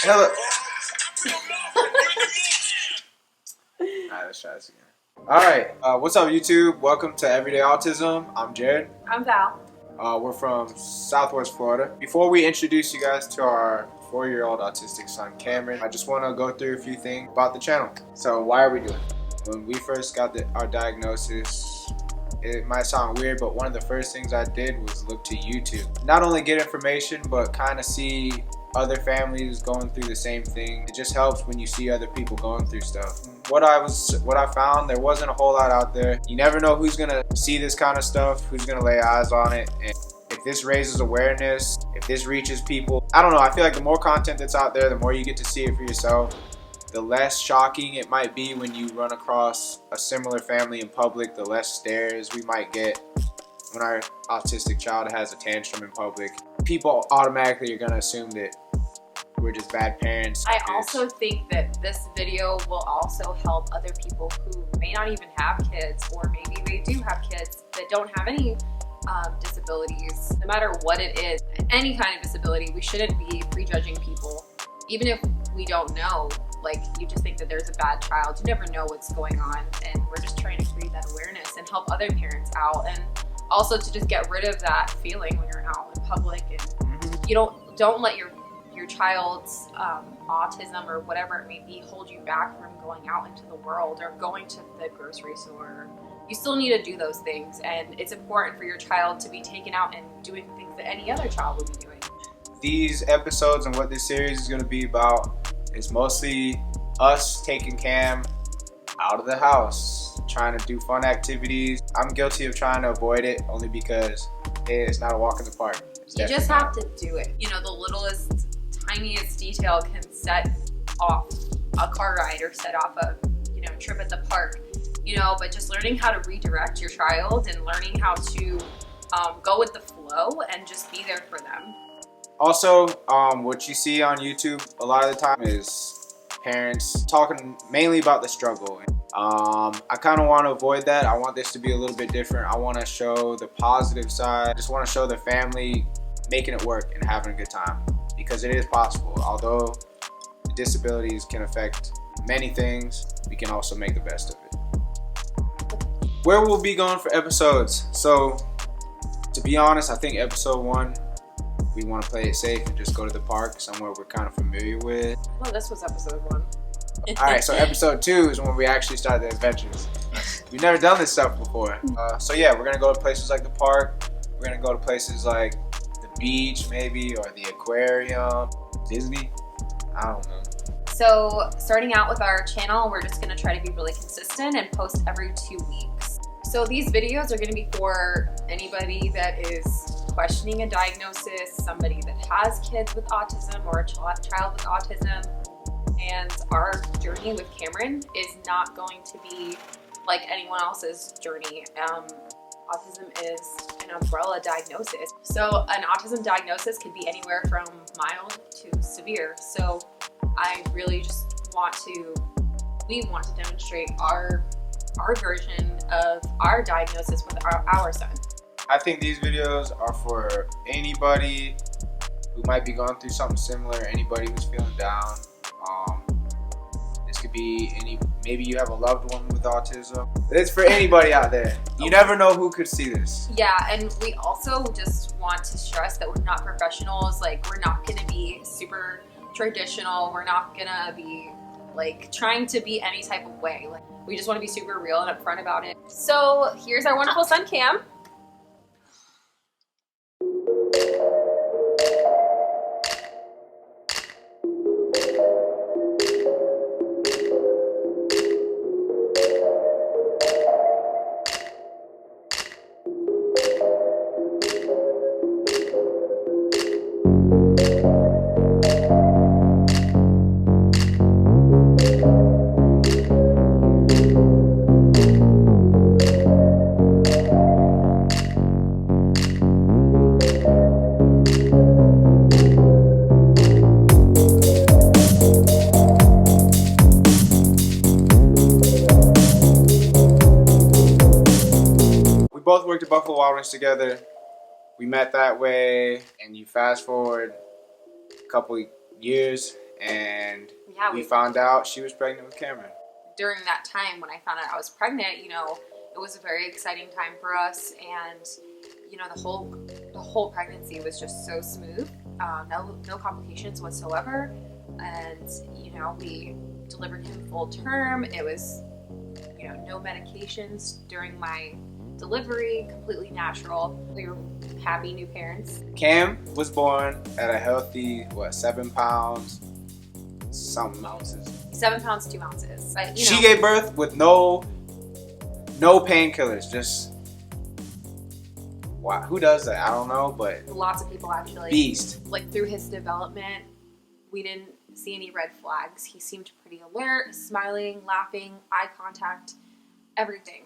Hello. Alright, let's try this again. Alright, what's up YouTube? Welcome to Everyday Autism. I'm Jared. I'm Val. We're from Southwest Florida. Before we introduce you guys to our 4-year-old autistic son Cameron, I just want to go through a few things about the channel. So why are we doing it? When we first got our diagnosis, it might sound weird, but one of the first things I did was look to YouTube. Not only get information, but kind of see other families going through the same thing. It just helps when you see other people going through stuff. What I found, there wasn't a whole lot out there. You never know who's gonna see this kind of stuff, who's gonna lay eyes on it. And if this raises awareness, if this reaches people, I don't know, I feel like the more content that's out there, the more you get to see it for yourself, the less shocking it might be when you run across a similar family in public, the less stares we might get when our autistic child has a tantrum in public. People automatically are gonna assume that we're just bad parents. I also think that this video will also help other people who may not even have kids, or maybe they do have kids that don't have any disabilities. No matter what it is, any kind of disability, we shouldn't be prejudging people. Even if we don't know, like, you just think that there's a bad child, you never know what's going on, and we're just trying to create that awareness and help other parents out, and also to just get rid of that feeling when you're out in public, and you don't let your child's autism or whatever it may be hold you back from going out into the world or going to the grocery store. You still need to do those things, and it's important for your child to be taken out and doing things that any other child would be doing. These episodes and what this series is going to be about is mostly us taking Cam out of the house, trying to do fun activities. I'm guilty of trying to avoid it only because it's not a walk in the park. You just have to do it. You know, the littlest, tiniest detail can set off a car ride or set off a trip at the park. But just learning how to redirect your child and learning how to go with the flow and just be there for them. Also, what you see on YouTube a lot of the time is parents talking mainly about the struggle. I kind of want to avoid that. I want this to be a little bit different. I want to show the positive side. I just want to show the family making it work and having a good time, because it is possible. Although the disabilities can affect many things, we can also make the best of it. Where we'll be going for episodes. So, to be honest, I think episode 1, we want to play it safe and just go to the park, somewhere we're kind of familiar with. Well, this was episode 1. Alright, so episode 2 is when we actually start the adventures. We've never done this stuff before. So yeah, we're going to go to places like the park. We're going to go to places like the beach maybe, or the aquarium, Disney. I don't know. So starting out with our channel, we're just going to try to be really consistent and post every 2 weeks. So these videos are going to be for anybody that is questioning a diagnosis, somebody that has kids with autism or a child with autism. And our journey with Cameron is not going to be like anyone else's journey. Autism is an umbrella diagnosis. So an autism diagnosis could be anywhere from mild to severe. So I really just we want to demonstrate our version of our diagnosis with our son. I think these videos are for anybody who might be going through something similar, anybody who's feeling down. This could be maybe you have a loved one with autism. It's for anybody out there. You never know who could see this. Yeah, and we also just want to stress that we're not professionals. Like, we're not going to be super traditional. We're not going to be like trying to be any type of way. Like, we just want to be super real and upfront about it. So here's our wonderful son, Cam. Both worked at Buffalo Wild Wings together. We met that way, and you fast forward a couple years, and Yeah, we found out she was pregnant with Cameron. During that time when I found out I was pregnant, you know, it was a very exciting time for us, and you know, the whole pregnancy was just so smooth, no complications whatsoever, and you know, we delivered him full term. It was, you know, no medications during my delivery, completely natural. We were happy new parents. Cam was born at a healthy 7 pounds something ounces. 7 pounds 2 ounces. She gave birth with no painkillers. Just wow, who does that? I don't know, but lots of people actually. Beast. Like through his development, we didn't see any red flags. He seemed pretty alert, smiling, laughing, eye contact, everything.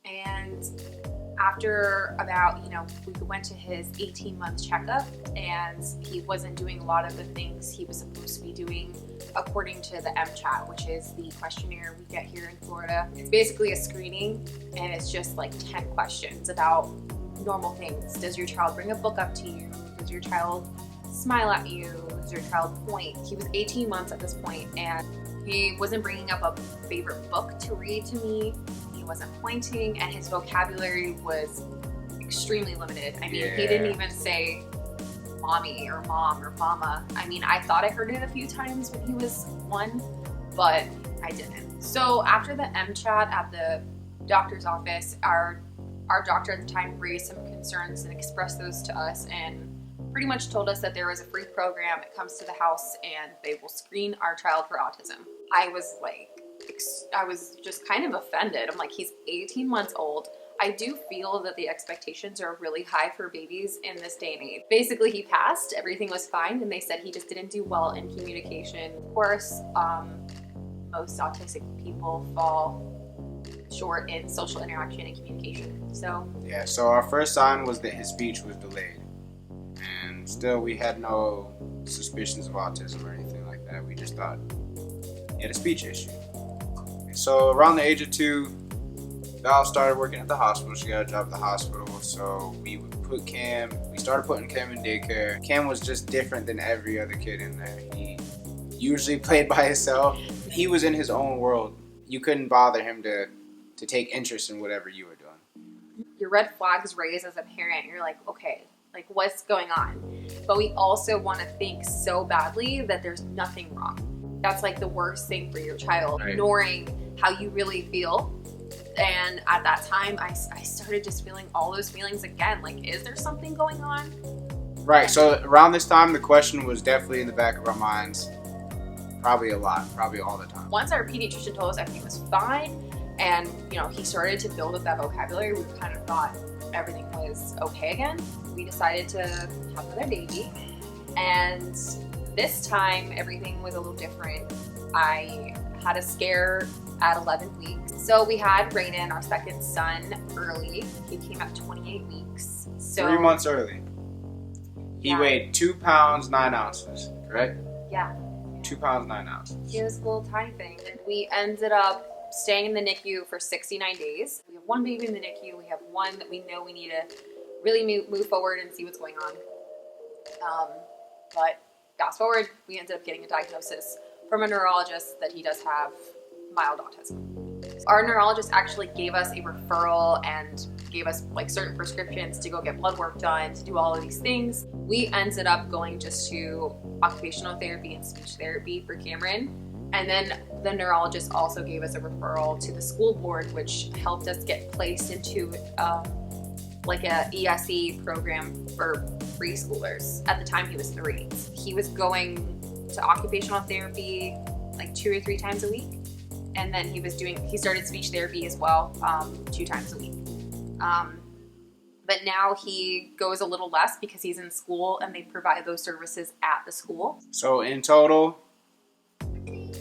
And after about, you know, we went to his 18-month checkup, and he wasn't doing a lot of the things he was supposed to be doing according to the MCHAT, which is the questionnaire we get here in Florida. It's basically a screening, and it's just like 10 questions about normal things. Does your child bring a book up to you? Does your child smile at you? Does your child point? He was 18 months at this point, and he wasn't bringing up a favorite book to read to me. He wasn't pointing, and his vocabulary was extremely limited. I mean, he didn't even say mommy or mom or mama. I mean, I thought I heard it a few times when he was 1, but I didn't. So after the MCHAT at the doctor's office, our doctor at the time raised some concerns and expressed those to us, and pretty much told us that there was a free program. It comes to the house and they will screen our child for autism. I was just kind of offended. I'm like, he's 18 months old. I do feel that the expectations are really high for babies in this day and age. Basically, he passed, everything was fine, and they said he just didn't do well in communication. Of course, most autistic people fall short in social interaction and communication. So yeah, so our first sign was that his speech was delayed, and still we had no suspicions of autism or anything like that. We just thought he had a speech issue. So around the age of 2, Val started working at the hospital. She got a job at the hospital, so we started putting Cam in daycare. Cam was just different than every other kid in there. He usually played by himself. He was in his own world. You couldn't bother him to take interest in whatever you were doing. Your red flags raised as a parent. You're like, okay, like what's going on? But we also want to think so badly that there's nothing wrong. That's like the worst thing for your child, right? Ignoring how you really feel. And at that time, I started just feeling all those feelings again. Like, is there something going on? Right, so around this time, the question was definitely in the back of our minds. Probably a lot, probably all the time. Ance our pediatrician told us everything was fine, and you know, he started to build up that vocabulary, we kind of thought everything was okay again. We decided to have another baby, and this time everything was a little different. I had a scare at 11 weeks. So we had Raiden, our second son, early. He came at 28 weeks. So 3 months early. He weighed 2 pounds 9 ounces, correct? Yeah. 2 pounds 9 ounces. He was a little tiny thing. We ended up staying in the NICU for 69 days. We have one baby in the NICU. We have one that we know we need to really move forward and see what's going on. But fast forward, we ended up getting a diagnosis from a neurologist that he does have mild autism. Our neurologist actually gave us a referral and gave us like certain prescriptions to go get blood work done, to do all of these things. We ended up going just to occupational therapy and speech therapy for Cameron. And then the neurologist also gave us a referral to the school board, which helped us get placed into like a ESE program for preschoolers. At the time he was 3. He was going to occupational therapy like 2 or 3 times a week. And then he started speech therapy as well, 2 times a week. But now he goes a little less because he's in school and they provide those services at the school. So in total? In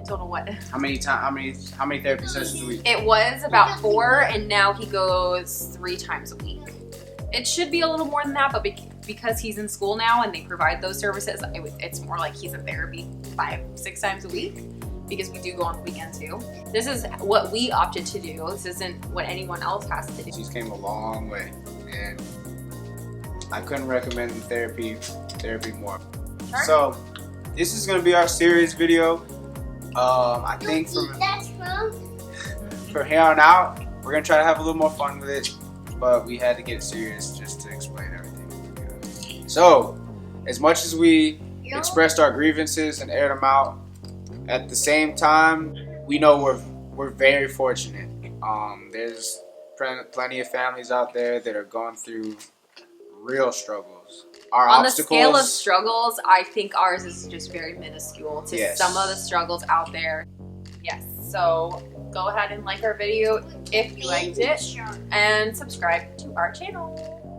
total what? How many therapy sessions a week? It was about 4 and now he goes 3 times a week. It should be a little more than that, but because he's in school now and they provide those services, it's more like he's in therapy 5-6 times a week. Because we do go on the weekend too. This is what we opted to do. This isn't what anyone else has to do. She's came a long way, and I couldn't recommend therapy more. Sure. So this is gonna be our serious video. I think from here on out, we're gonna try to have a little more fun with it, but we had to get serious just to explain everything. So, as much as we expressed our grievances and aired them out, at the same time, we know we're very fortunate. There's plenty of families out there that are going through real struggles. Our on obstacles, the scale of struggles, I think ours is just very minuscule to some of the struggles out there. Yes, so go ahead and like our video if you liked it and subscribe to our channel.